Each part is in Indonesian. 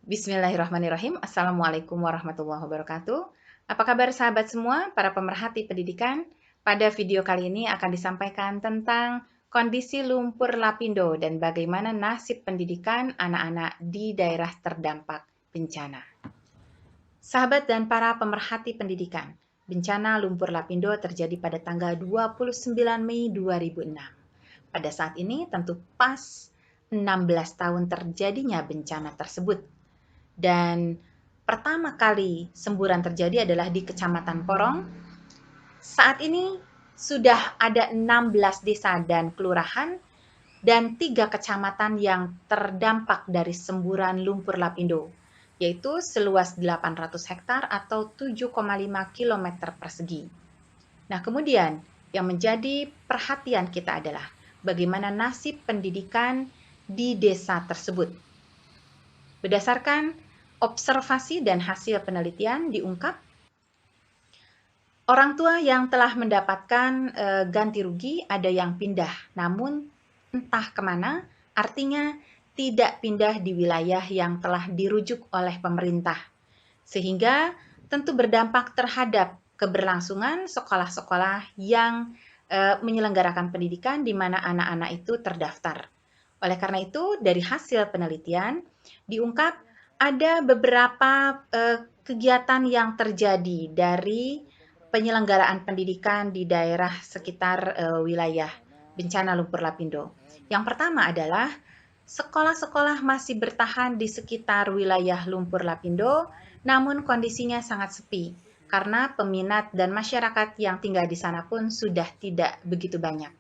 Bismillahirrahmanirrahim. Assalamualaikum warahmatullahi wabarakatuh. Apa kabar sahabat semua, para pemerhati pendidikan? Pada video kali ini akan disampaikan tentang kondisi lumpur lapindo dan bagaimana nasib pendidikan anak-anak di daerah terdampak bencana. Sahabat dan para pemerhati pendidikan, bencana lumpur lapindo terjadi pada tanggal 29 Mei 2006. Pada saat ini tentu pas 16 tahun terjadinya bencana tersebut. Dan pertama kali semburan terjadi adalah di Kecamatan Porong. Saat ini sudah ada 16 desa dan kelurahan dan 3 kecamatan yang terdampak dari semburan lumpur lapindo, yaitu seluas 800 hektar atau 7,5 km persegi. Nah, kemudian yang menjadi perhatian kita adalah bagaimana nasib pendidikan di desa tersebut. Berdasarkan observasi dan hasil penelitian diungkap, orang tua yang telah mendapatkan ganti rugi ada yang pindah, namun entah kemana, artinya tidak pindah di wilayah yang telah dirujuk oleh pemerintah, sehingga tentu berdampak terhadap keberlangsungan sekolah-sekolah yang menyelenggarakan pendidikan di mana anak-anak itu terdaftar. Oleh karena itu, dari hasil penelitian diungkap ada beberapa kegiatan yang terjadi dari penyelenggaraan pendidikan di daerah sekitar wilayah bencana lumpur lapindo. Yang pertama adalah sekolah-sekolah masih bertahan di sekitar wilayah lumpur lapindo, namun kondisinya sangat sepi karena peminat dan masyarakat yang tinggal di sana pun sudah tidak begitu banyak.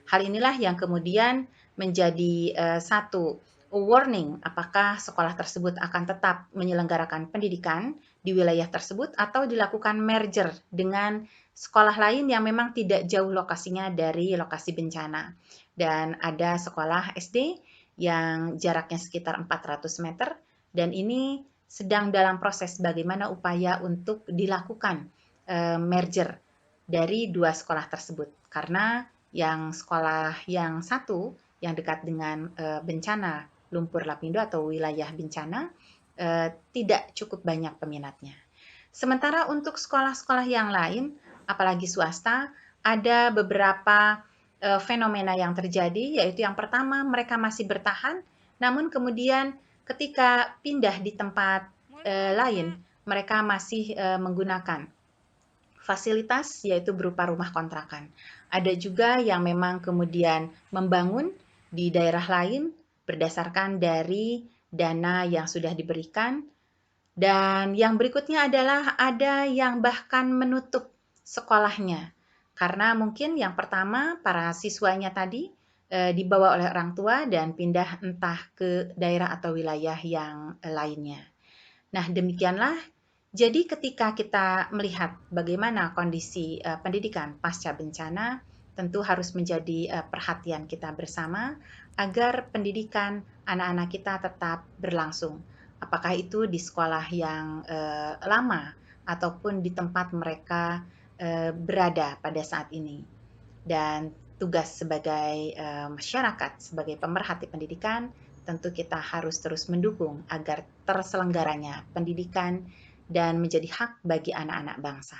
Hal inilah yang kemudian menjadi satu warning apakah sekolah tersebut akan tetap menyelenggarakan pendidikan di wilayah tersebut atau dilakukan merger dengan sekolah lain yang memang tidak jauh lokasinya dari lokasi bencana. Dan ada sekolah SD yang jaraknya sekitar 400 meter dan ini sedang dalam proses bagaimana upaya untuk dilakukan merger dari dua sekolah tersebut. Karena yang sekolah yang satu yang dekat dengan bencana lumpur lapindo atau wilayah bencana tidak cukup banyak peminatnya. Sementara untuk sekolah-sekolah yang lain, apalagi swasta, ada beberapa fenomena yang terjadi, yaitu yang pertama mereka masih bertahan, namun kemudian ketika pindah di tempat lain, mereka masih menggunakan fasilitas yaitu berupa rumah kontrakan. Ada juga yang memang kemudian membangun di daerah lain berdasarkan dari dana yang sudah diberikan. Dan yang berikutnya adalah ada yang bahkan menutup sekolahnya. Karena mungkin yang pertama para siswanya tadi dibawa oleh orang tua dan pindah entah ke daerah atau wilayah yang lainnya. Nah, demikianlah. Jadi ketika kita melihat bagaimana kondisi pendidikan pasca bencana, tentu harus menjadi perhatian kita bersama agar pendidikan anak-anak kita tetap berlangsung. Apakah itu di sekolah yang lama ataupun di tempat mereka berada pada saat ini. Dan tugas sebagai masyarakat, sebagai pemerhati pendidikan, tentu kita harus terus mendukung agar terselenggaranya pendidikan dan menjadi hak bagi anak-anak bangsa.